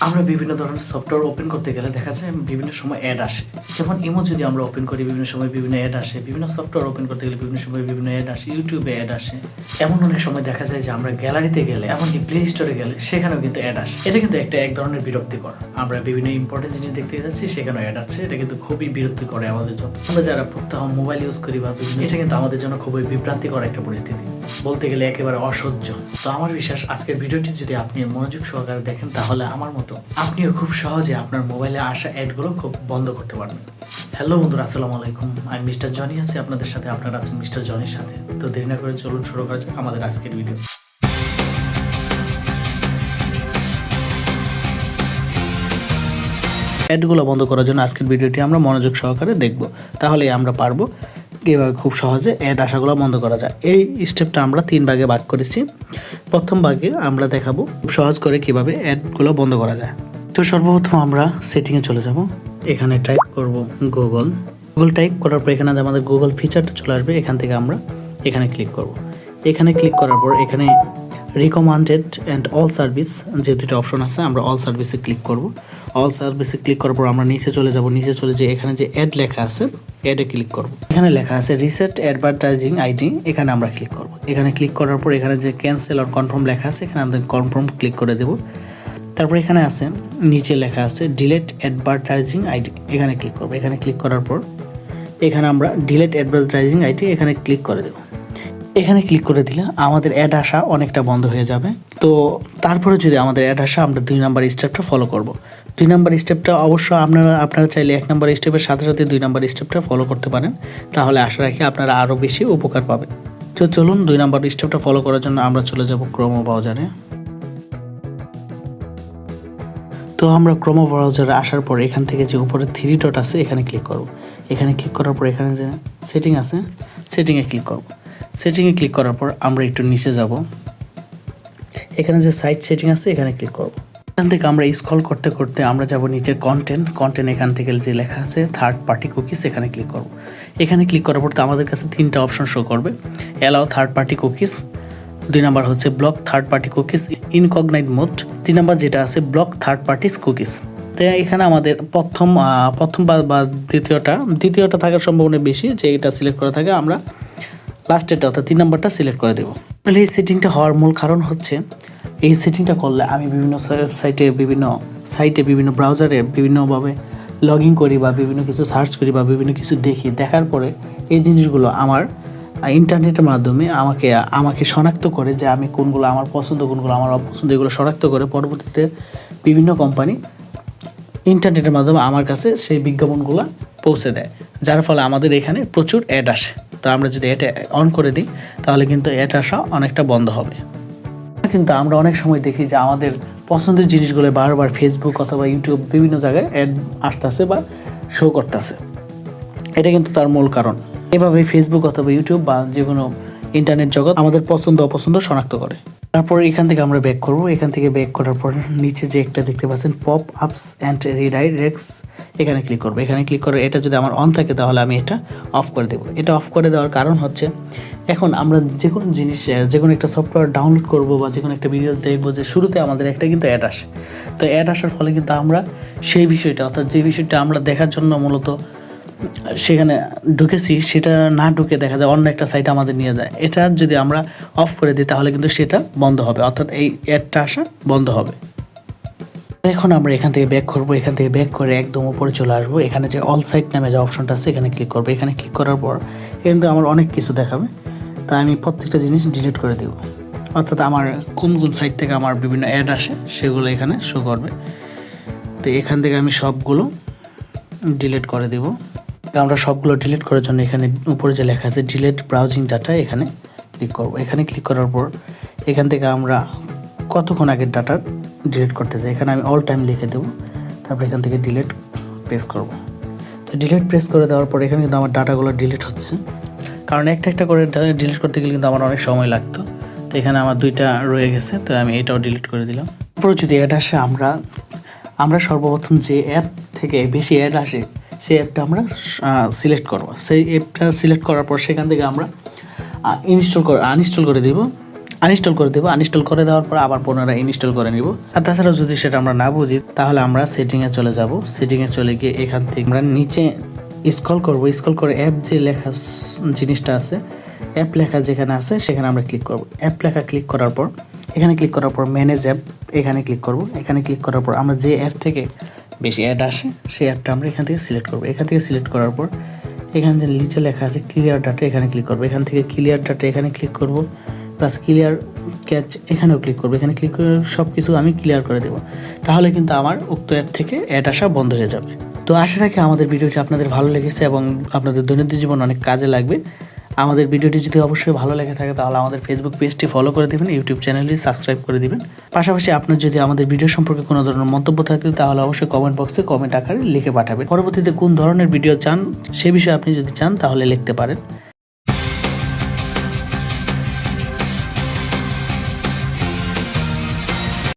আমরা বিভিন্ন ধরনের সফটওয়্যার ওপেন করতে গেলে দেখা যায় বিভিন্ন সময় অ্যাড আসে। যেমন ইমো যদি আমরা ওপেন করি বিভিন্ন সময় বিভিন্ন অ্যাড আসে, বিভিন্ন সফটওয়্যার ওপেন করতে গেলে বিভিন্ন সময় বিভিন্ন অ্যাড আসে, ইউটিউবে অ্যাড আসে। এমন অনেক সময় দেখা যায় যে আমরা গ্যালারিতে গেলে, এমনকি প্লে স্টোরে গেলে সেখানেও কিন্তু অ্যাড আসে। এটা কিন্তু এক ধরনের বিরক্তিকর। আমরা বিভিন্ন ইম্পর্টেন্ট জিনিস দেখতে যাচ্ছি, সেখানেও অ্যাড আছে। এটা কিন্তু খুবই বিরক্তি করে আমাদের জন্য। আমরা যারা প্রত্যহ মোবাইল ইউজ করি বা এটা কিন্তু আমাদের জন্য খুবই বিভ্রান্তিকর একটা পরিস্থিতি, বলতে গেলে একেবারে অসহ্য। তো আমার বিশ্বাস আজকের ভিডিওটি যদি আপনি মনোযোগ সহকারে দেখেন তাহলে আমার মতো আপনিও খুব সহজে আপনার মোবাইলে আসা অ্যাডগুলো খুব বন্ধ করতে পারবেন। হ্যালো বন্ধুরা, আসসালামু আলাইকুম। আমি মিস্টার জনি আছি আপনাদের সাথে, আপনারা আছেন মিস্টার জনির সাথে। তো দেরি না করে চলুন শুরু করা যাক আমাদের আজকের ভিডিও। অ্যাডগুলো বন্ধ করার জন্য আজকের ভিডিওটি আমরা মনোযোগ সহকারে দেখব, তাহলে আমরা পারবো কীভাবে খুব সহজে অ্যাড আসাগুলো বন্ধ করা যায়। এই স্টেপটা আমরা 3 ভাগে ভাগ করেছি। প্রথম ভাগে আমরা দেখাবো খুব সহজ করে কিভাবে অ্যাডগুলো বন্ধ করা যায়। তো সর্বপ্রথম আমরা সেটিংয়ে চলে যাব। এখানে টাইপ করব গুগল টাইপ করার পর এখানে আমাদের গুগল ফিচারটা চলে আসবে। এখান থেকে আমরা এখানে ক্লিক করব। এখানে ক্লিক করার পর এখানে রিকমেন্ডেড অ্যান্ড অল সার্ভিস যে দুটো অপশন আছে, আমরা অল সার্ভিসে ক্লিক করব। অল সার্ভিসে ক্লিক করার পর আমরা নিচে চলে যাব। নিচে চলে যে এখানে যে অ্যাড লেখা আছে, অ্যাডে ক্লিক করব। এখানে লেখা আছে রিসেট অ্যাডভার্টাইজিং আইডি, এখানে আমরা ক্লিক করব। এখানে ক্লিক করার পর এখানে যে ক্যান্সেল আর কনফার্ম লেখা আছে, এখানে আমরা কনফার্ম ক্লিক করে দেব। তারপর এখানে আছে নিচে লেখা আছে ডিলেট অ্যাডভার্টাইজিং আইডি, এখানে ক্লিক করব। এখানে ক্লিক করার পর এখানে আমরা ডিলেট অ্যাডভার্টাইজিং আইডি এখানে ক্লিক করে দেব। এখানে ক্লিক করে দিলে আমাদের অ্যাড আসা অনেকটা বন্ধ হয়ে যাবে। তো তারপরে যদি আমাদের অ্যাড আসা, আমরা 2 নাম্বার স্টেপটা ফলো করব। 2 নাম্বার স্টেপটা অবশ্য আপনারা চাইলে 1 নাম্বার স্টেপের সাথে সাথে 2 নাম্বার স্টেপটা ফলো করতে পারেন, তাহলে আশা রাখি আপনারা আরও বেশি উপকার পাবেন। তো চলুন 2 নাম্বার স্টেপটা ফলো করার জন্য আমরা চলে যাব ক্রোম ব্রাউজারে। তো আমরা ক্রোম ব্রাউজারে আসার পর এখান থেকে যে উপরে 3 ডট আছে এখানে ক্লিক করব। এখানে ক্লিক করার পর এখানে যে সেটিং আছে, সেটিংয়ে ক্লিক করব। সেটিংয়ে ক্লিক করার পর আমরা একটু নিচে যাব। এখানে যে সাইট সেটিং আছে এখানে ক্লিক করব। এখান থেকে আমরা স্ক্রল করতে করতে আমরা যাব নিচের কন্টেন্ট এখান থেকে যে লেখা আছে থার্ড পার্টি কুকিজ, এখানে ক্লিক করব। এখানে ক্লিক করার পর তো আমাদের কাছে 3টা অপশন শো করবে। Allow third party cookies, 2 number হচ্ছে block third party cookies incognito mode, 3 number যেটা আছে ব্লক থার্ড পার্টি কুকিজ। তো এখানে আমাদের প্রথম বা দ্বিতীয়টা থাকার সম্ভাবনা বেশি, যে এটা সিলেক্ট করা থাকে। আমরা লাস্টেরটা অর্থাৎ 3 নাম্বারটা সিলেক্ট করে দেবো। তাহলে এই সেটিংটা হওয়ার মূল কারণ হচ্ছে, এই সেটিংটা করলে আমি বিভিন্ন সাইটে বিভিন্ন ব্রাউজারে বিভিন্নভাবে লগ ইন করি বা বিভিন্ন কিছু সার্চ করি বা বিভিন্ন কিছু দেখি, দেখার পরে এই জিনিসগুলো আমার ইন্টারনেটের মাধ্যমে আমাকে শনাক্ত করে যে আমি কোনগুলো আমার পছন্দ, কোনগুলো আমার অপছন্দ, এগুলো শনাক্ত করে পরবর্তীতে বিভিন্ন কোম্পানি ইন্টারনেটের মাধ্যমে আমার কাছে সেই বিজ্ঞাপনগুলো পৌঁছে দেয়, যার ফলে আমাদের এখানে প্রচুর অ্যাড আসে। তো আমরা যদি এটা অন করে দিই তাহলে কিন্তু অ্যাড আসা অনেকটা বন্ধ হবে। কিন্তু আমরা অনেক সময় দেখি যে আমাদের পছন্দের জিনিসগুলো বারবার ফেসবুক অথবা ইউটিউব বিভিন্ন জায়গায় অ্যাড আসতেছে বা শো করতেছে। এটা কিন্তু তার মূল কারণ। এভাবে ফেসবুক অথবা ইউটিউব বা যে কোনো ইন্টারনেট জগৎ আমাদের পছন্দ অপছন্দ শনাক্ত করে। তারপর এখান থেকে আমরা ব্যাক করব। এখান থেকে ব্যাক করার পর নিচে যে একটা দেখতে পাচ্ছেন পপ আপস অ্যান্ড রিডাইরেক্টস, এখানে ক্লিক করবো। এখানে ক্লিক করে এটা যদি আমার অন থাকে তাহলে আমি এটা অফ করে দেবো। এটা অফ করে দেওয়ার কারণ হচ্ছে, এখন আমরা যে কোনো জিনিস, যে কোনো একটা সফটওয়্যার ডাউনলোড করব বা যে কোনো একটা ভিডিও দেখবো, যে শুরুতে আমাদের একটা কিন্তু অ্যাড আসে। তো অ্যাড আসার ফলে কিন্তু আমরা সেই বিষয়টা, অর্থাৎ যে বিষয়টা আমরা দেখার জন্য মূলত সেখানে ঢুকেছি, সেটা না ঢুকে দেখা যায় অন্য একটা সাইট আমাদের নিয়ে যায়। এটা যদি আমরা অফ করে দিই তাহলে কিন্তু সেটা বন্ধ হবে, অর্থাৎ এই অ্যাডটা আসা বন্ধ হবে। এখন আমরা এখান থেকে ব্যাক করবো। এখান থেকে ব্যাক করে একদম উপরে চলে আসবো। এখানে যে অল সাইট নামে যে অপশনটা আছে এখানে ক্লিক করবো। এখানে ক্লিক করার পর কিন্তু আমার অনেক কিছু দেখাবে, তাই আমি প্রত্যেকটা জিনিস ডিলিট করে দেব। অর্থাৎ আমার কোন সাইট থেকে আমার বিভিন্ন অ্যাড আসে সেগুলো এখানে শো করবে। তো এখান থেকে আমি সবগুলো ডিলিট করে দেব। আমরা সবগুলো ডিলিট করার জন্য এখানে উপরে যে লেখা আছে ডিলিট ব্রাউজিং ডাটা, এখানে ক্লিক করব। এখানে ক্লিক করার পর এখান থেকে আমরা কতক্ষণ আগের ডাটা ডিলিট করতে চাই, এখানে আমি অল টাইম লিখে দেবো। তারপর এখান থেকে ডিলিট প্রেস করব। তো ডিলিট প্রেস করে দেওয়ার পর এখানে কিন্তু আমার ডাটাগুলো ডিলিট হচ্ছে, কারণ একটা করে ডিলিট করতে গেলে কিন্তু আমার অনেক সময় লাগতো। তো এখানে আমার 2টা রয়ে গেছে, তো আমি এটাও ডিলিট করে দিলাম। তারপর যদি অ্যাড আসে, আমরা সর্বপ্রথম যে অ্যাপ থেকে বেশি অ্যাড আসে সেই অ্যাপটা আমরা সিলেক্ট করব। সেই অ্যাপটা সিলেক্ট করার পর সেখান থেকে আমরা আনইনস্টল করে দেব। আনইনস্টল করে দেবো। আনইনস্টল করে দেওয়ার পর আবার পুনরায় ইনস্টল করে নিব। আর তাছাড়াও যদি সেটা আমরা না বুঝি তাহলে আমরা সেটিংয়ে চলে যাব। সেটিংয়ে চলে গিয়ে এখান থেকে আমরা নিচে স্ক্রল করব। স্ক্রল করে অ্যাপ যে লেখা জিনিসটা আছে, অ্যাপ লেখা যেখানে আছে সেখানে আমরা ক্লিক করব। অ্যাপ লেখা ক্লিক করার পর এখানে ক্লিক করার পর ম্যানেজ অ্যাপ এখানে ক্লিক করব। এখানে ক্লিক করার পর আমরা যে অ্যাপ থেকে বেশি অ্যাড আসে সেই অ্যাপটা আমরা এখান থেকে সিলেক্ট করব। এখান থেকে সিলেক্ট করার পর এখানে যে নিচে লেখা আছে ক্লিয়ার ডাটা এখানে ক্লিক করব। এখান থেকে ক্লিয়ার ডাটা এখানে ক্লিক করব, প্লাস ক্লিয়ার ক্যাচ এখানেও ক্লিক করব। এখানে ক্লিক করে সব কিছু আমি ক্লিয়ার করে দেবো। তাহলে কিন্তু আমার উক্ত অ্যাপ থেকে অ্যাড আসা বন্ধ হয়ে যাবে। তো আশা রাখি আমাদের ভিডিওটি আপনাদের ভালো লেগেছে এবং আপনাদের দৈনন্দিন জীবন অনেক কাজে লাগবে। আমাদের ভিডিওটি যদি অবশ্যই ভালো লেগে থাকে তাহলে আমাদের ফেসবুক পেজটি ফলো করে দেবেন, ইউটিউব চ্যানেলটি সাবস্ক্রাইব করে দিবেন। পাশাপাশি আপনার যদি আমাদের ভিডিও সম্পর্কে কোনো ধরনের মন্তব্য থাকে তাহলে অবশ্যই কমেন্ট বক্সে কমেন্ট আকারে লিখে পাঠাবেন। পরবর্তীতে কোন ধরনের ভিডিও চান সে বিষয়ে আপনি যদি চান তাহলে লিখতে পারেন।